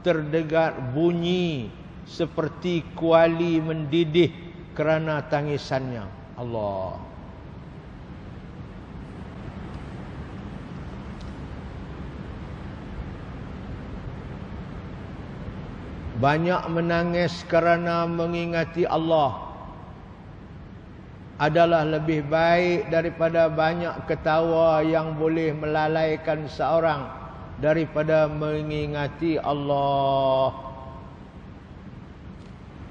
terdengar bunyi seperti kuali mendidih kerana tangisannya. Allah. Banyak menangis kerana mengingati Allah adalah lebih baik daripada banyak ketawa yang boleh melalaikan seorang daripada mengingati Allah.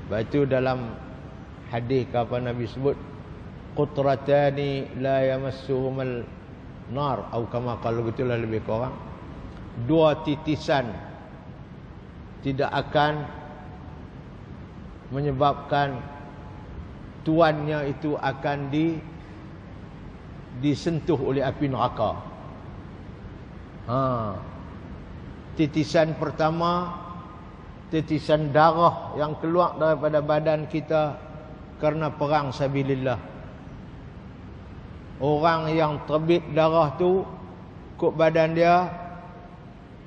Sebab itu dalam hadis apa Nabi sebut, qutratani la yamassuhumal nar, atau kama kalau gitulah lebih kurang. Dua titisan tidak akan menyebabkan tuannya itu akan disentuh oleh api neraka. Titisan pertama, titisan darah yang keluar daripada badan kita kerana perang sabilillah. Orang yang terbit darah tu kok badan dia,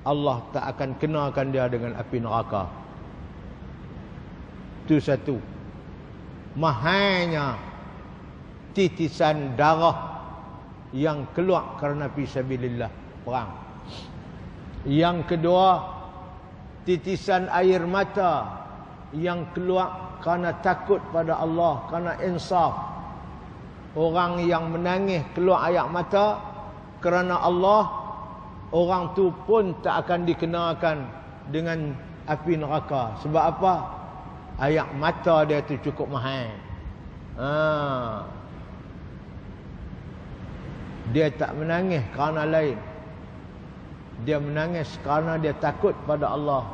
Allah tak akan kenakan dia dengan api neraka. Itu satu. Mahainya titisan darah yang keluar kerana fisabilillah, perang. Yang kedua, titisan air mata yang keluar kerana takut pada Allah, kerana insaf. Orang yang menangis keluar air mata kerana Allah, orang tu pun tak akan dikenakan dengan api neraka. Sebab apa? Air mata dia tu cukup mahal. Dia tak menangis kerana lain. Dia menangis kerana dia takut pada Allah.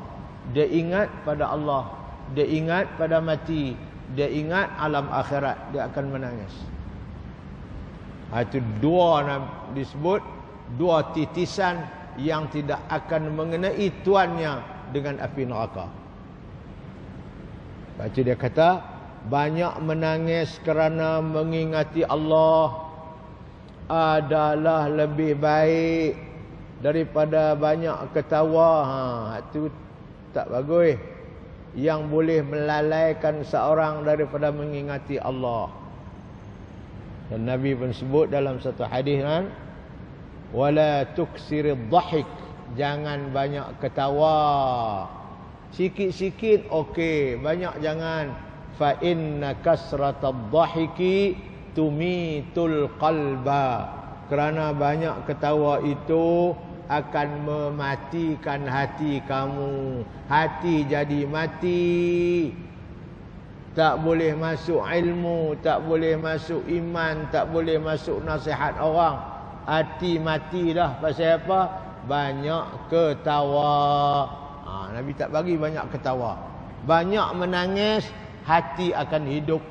Dia ingat pada Allah. Dia ingat pada mati. Dia ingat alam akhirat. Dia akan menangis. Itu dua disebut dua titisan yang tidak akan mengenai tuannya dengan api neraka. Lepas itu dia kata, banyak menangis kerana mengingati Allah adalah lebih baik daripada banyak ketawa. Itu tak bagus. Yang boleh melalaikan seorang daripada mengingati Allah. Dan Nabi pun sebut dalam satu hadis kan, wala tuksirid dhahik, jangan banyak ketawa. Sikit-sikit okey, banyak jangan. Fa inna kasratad dhahiki tumitul qalba. Kerana banyak ketawa itu akan mematikan hati kamu. Hati jadi mati. Tak boleh masuk ilmu, tak boleh masuk iman, tak boleh masuk nasihat orang. Hati mati dah. Pasal apa? Banyak ketawa. Nabi tak bagi banyak ketawa. Banyak menangis, hati akan hidup.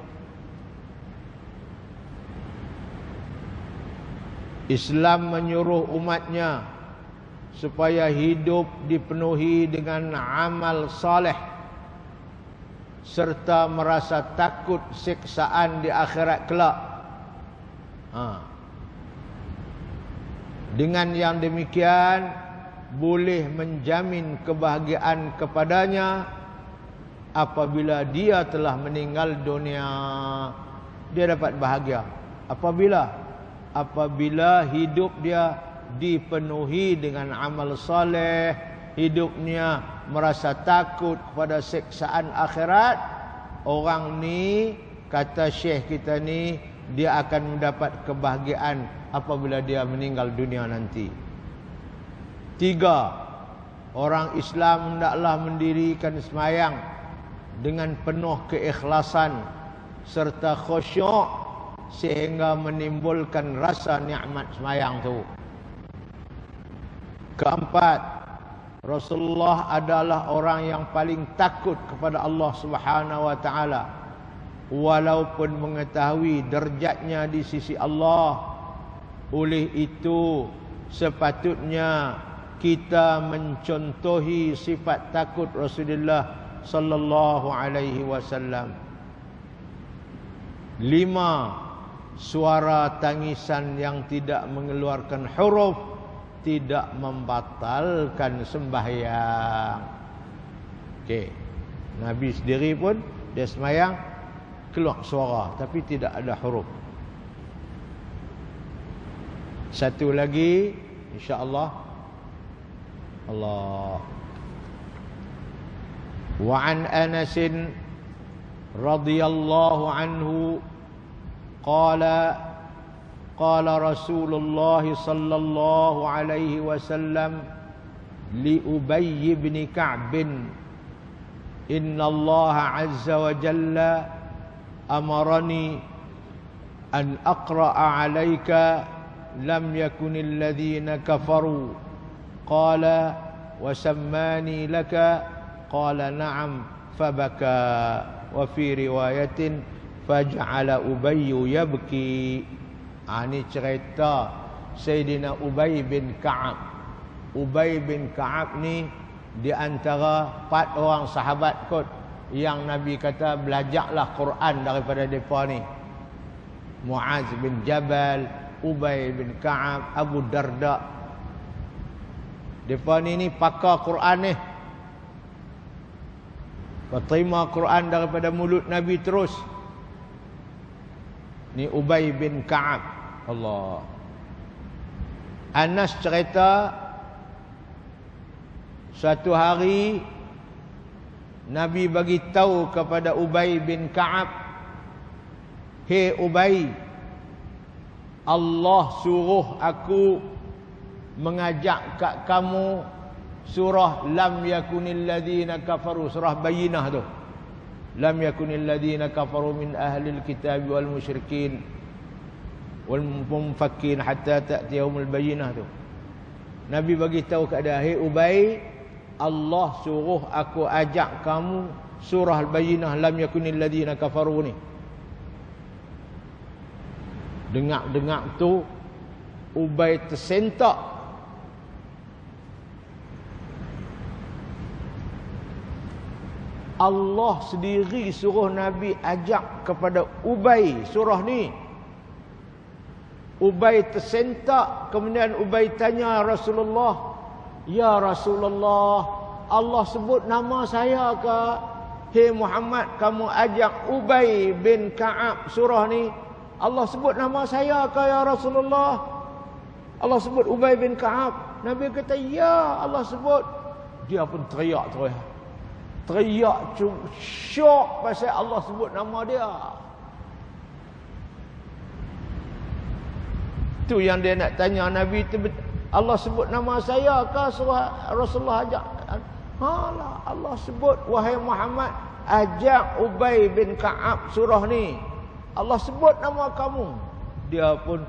Islam menyuruh umatnya supaya hidup dipenuhi dengan amal saleh serta merasa takut siksaan di akhirat kelak. Dengan yang demikian boleh menjamin kebahagiaan kepadanya apabila dia telah meninggal dunia. Dia dapat bahagia apabila hidup dia dipenuhi dengan amal saleh, hidupnya merasa takut kepada siksaan akhirat. Orang ni, kata syekh kita ni, dia akan mendapat kebahagiaan apabila dia meninggal dunia nanti. 3. Orang Islam hendaklah mendirikan sembahyang dengan penuh keikhlasan serta khusyuk sehingga menimbulkan rasa nikmat sembahyang tu. 4. Rasulullah adalah orang yang paling takut kepada Allah Subhanahu wa taala, walaupun mengetahui derajatnya di sisi Allah. Oleh itu sepatutnya kita mencontohi sifat takut Rasulullah sallallahu alaihi wasallam. 5. Suara tangisan yang tidak mengeluarkan huruf tidak membatalkan sembahyang. Okey. Nabi sendiri pun dia sembahyang keluar suara tapi tidak ada huruf. Satu lagi insya-Allah. Allah. Wa an Anas radhiyallahu anhu qala Rasulullah sallallahu alaihi wasallam li Ubay bin Ka'b, inna Allah azza wa jalla amarani an aqra'a 'alaika lam yakunil ladzina kafaru qala wa sammani laka qala na'am fabaka wa fi riwayatin faj'ala Ubay yabki. Ini cerita Sayyidina Ubay bin Ka'ab. Ubay bin Ka'ab ni di antara 4 orang sahabat kot yang Nabi kata belajarlah Quran daripada mereka ni. Muaz bin Jabal, Ubay bin Ka'ab, Abu Darda. Mereka ni pakar Quran ni. Terima Quran daripada mulut Nabi terus. Ni Ubay bin Ka'ab. Allah. Anas cerita suatu hari Nabi bagi tahu kepada Ubay bin Ka'ab, "Hei Ubay, Allah suruh aku mengajak kat kamu surah lam yakunil ladzina kafaru, surah Bayyinah tu. Lam yakunil ladzina kafaru min ahlil kitab wal musyrikin wal mumfakin hatta ta'tiyahumul bayyinah tu." Nabi bagi tahu kepada "Hei Ubay, Allah suruh aku ajak kamu surah Al-Bayyinah lam yakunil ladzina kafaru ni." Dengar-dengar tu Ubay tersentak. Allah sendiri suruh Nabi ajak kepada Ubay surah ni. Ubay tersentak. Kemudian Ubay tanya Rasulullah, "Ya Rasulullah, Allah sebut nama saya ke? Hei Muhammad, kamu ajak Ubay bin Ka'ab surah ni, Allah sebut nama saya ke ya Rasulullah? Allah sebut Ubay bin Ka'ab." Nabi kata, "Ya, Allah sebut." Dia pun teriak terus. Teriak syok pasal Allah sebut nama dia. Tu yang dia nak tanya Nabi tu, Allah sebut nama saya ke surah Rasulullah ajak? Halah, Allah sebut wahai Muhammad ajak Ubay bin Ka'ab surah ni. Allah sebut nama kamu. Dia pun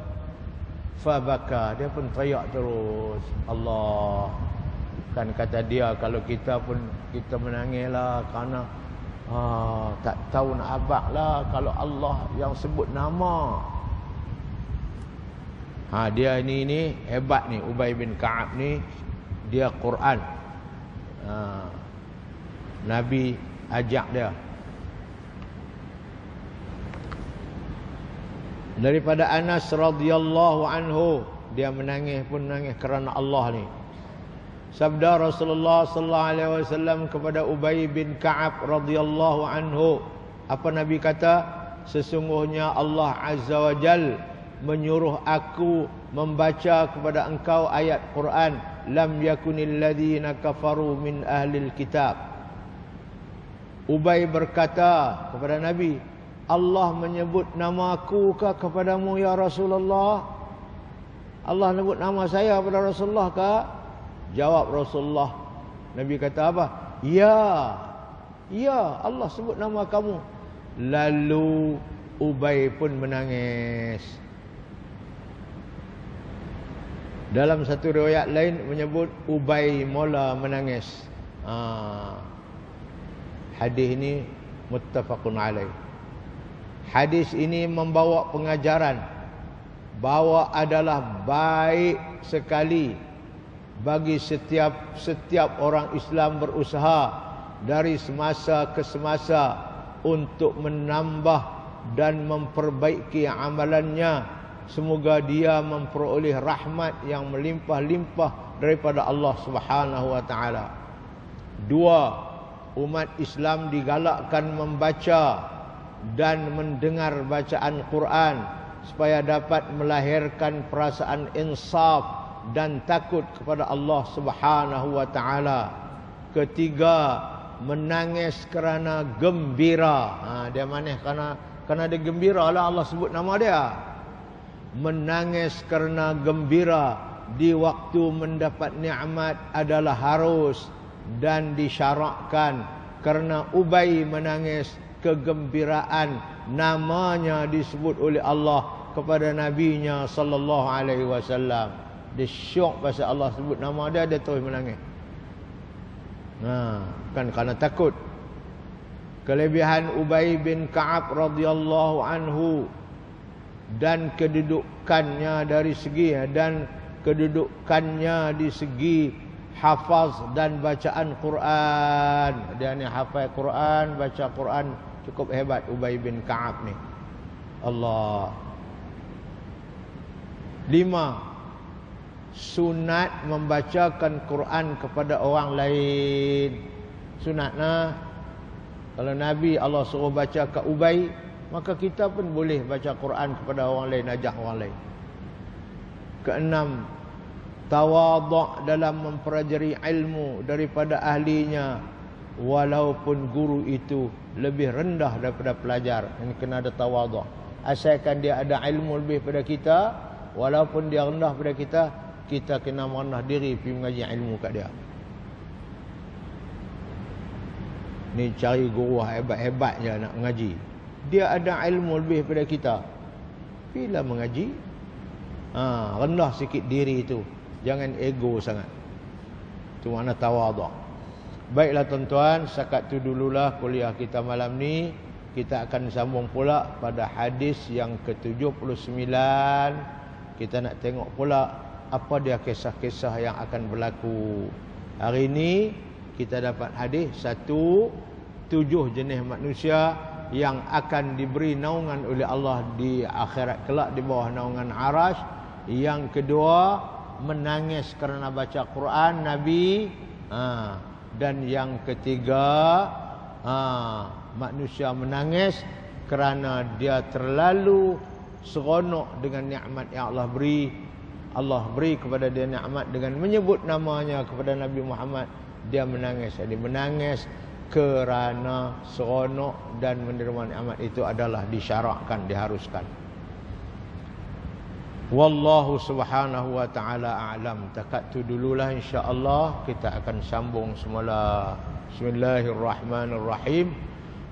fabaka, dia pun teriak terus. Allah. Kan kata dia kalau kita pun kita menangislah kerana tak tahu nak abak lah kalau Allah yang sebut nama. Dia ni hebat ni Ubay bin Ka'ab ni, dia Quran. Nabi ajak dia. Daripada Anas radhiyallahu anhu, dia menangis pun menangis kerana Allah ni. Sabda Rasulullah sallallahu alaihi wasallam kepada Ubay bin Ka'ab radhiyallahu anhu, apa Nabi kata? Sesungguhnya Allah azza wa jal menyuruh aku membaca kepada engkau ayat Quran, lam yakunil ladzina kafaru min ahlil kitab. Ubay berkata kepada Nabi, Allah menyebut nama aku ke kepadamu ya Rasulullah? Allah menyebut nama saya kepada Rasulullah ke? Jawab Rasulullah. Nabi kata apa? Ya, ya, Allah sebut nama kamu. Lalu Ubay pun menangis. Dalam satu riwayat lain menyebut Ubay mula menangis. Hadis ini muttafaqun alaih. Hadis ini membawa pengajaran bahawa adalah baik sekali bagi setiap orang Islam berusaha dari semasa ke semasa untuk menambah dan memperbaiki amalannya. Semoga dia memperoleh rahmat yang melimpah-limpah daripada Allah Subhanahu wa taala. 2. Umat Islam digalakkan membaca dan mendengar bacaan Quran supaya dapat melahirkan perasaan insaf dan takut kepada Allah Subhanahu wa taala. Ketiga, menangis kerana gembira. Dia manis kerana dia gembira lah Allah sebut nama dia. Menangis kerana gembira di waktu mendapat nikmat adalah harus dan disyarakkan, kerana Ubay menangis kegembiraan namanya disebut oleh Allah kepada nabinya sallallahu alaihi wasallam. Dia syok pasal Allah sebut nama dia, dia terus menangis. Kan kerana takut. Kelebihan Ubay bin Ka'ab radhiyallahu anhu dan kedudukannya dari segi di segi hafaz dan bacaan Quran. Dia ni hafal Quran, baca Quran cukup hebat Ubay bin Ka'ab ni. Allah. 5. Sunat membacakan Quran kepada orang lain. Sunatnya, kalau Nabi Allah suruh baca ke Ubay, maka kita pun boleh baca Quran kepada orang lain, ajak orang lain. 6. Tawaduk dalam mempelajari ilmu daripada ahlinya, walaupun guru itu lebih rendah daripada pelajar. Ini kena ada tawaduk. Asalkan dia ada ilmu lebih pada kita, walaupun dia rendah pada kita, kita kena merendah diri pergi mengaji ilmu kat dia. Ni cari guru hebat-hebat je nak mengaji. Dia ada ilmu lebih pada kita, bila mengaji, rendah sikit diri itu. Jangan ego sangat. Itu makna tawaduk. Baiklah tuan-tuan, setakat itu dululah kuliah kita malam ni. Kita akan sambung pula pada hadis yang ke-79. Kita nak tengok pula apa dia kisah-kisah yang akan berlaku. Hari ini kita dapat hadis 1, 7 jenis manusia yang akan diberi naungan oleh Allah di akhirat kelak di bawah naungan Arash. Yang kedua, menangis kerana baca Quran Nabi. Dan yang ketiga, manusia menangis kerana dia terlalu seronok dengan nikmat yang Allah beri. Allah beri kepada dia nikmat dengan menyebut namanya kepada Nabi Muhammad. Dia menangis. Jadi menangis kerana seronok dan menerima nikmat itu adalah disyarakkan, diharuskan. Wallahu subhanahu wa ta'ala a'lam. Takat tu dululah, insya-Allah kita akan sambung semula. Bismillahirrahmanirrahim.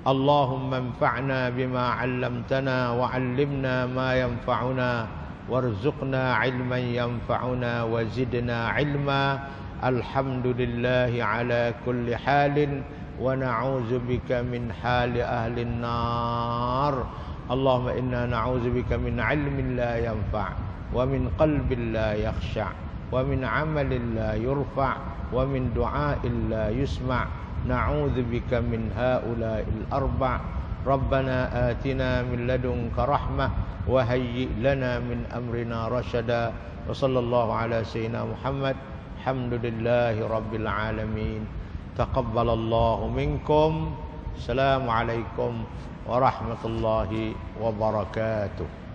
Allahumma anfa'na bima 'allamtana wa 'allimna ma yanfa'una warzuqna 'ilman yanfa'una wa zidna 'ilma. Alhamdulillahi 'ala kulli halin wa na'udzubika min hali ahli an-nar. Allahumma inna na'udzubika min 'ilmin la yanfa' wa min qalbin la yakhsha' wa min 'amalin la yurfa' wa min du'a'in la yusma'. Na'udzubika min ha'ula'il arba'. Rabbana atina min ladunka rahmah wa hayyi' lana min amrina rashada. Wa sallallahu ala sayyidina Muhammad. Alhamdulillahi rabbil alamin. Taqabbalallahu minkum. Assalamualaikum warahmatullahi wabarakatuh.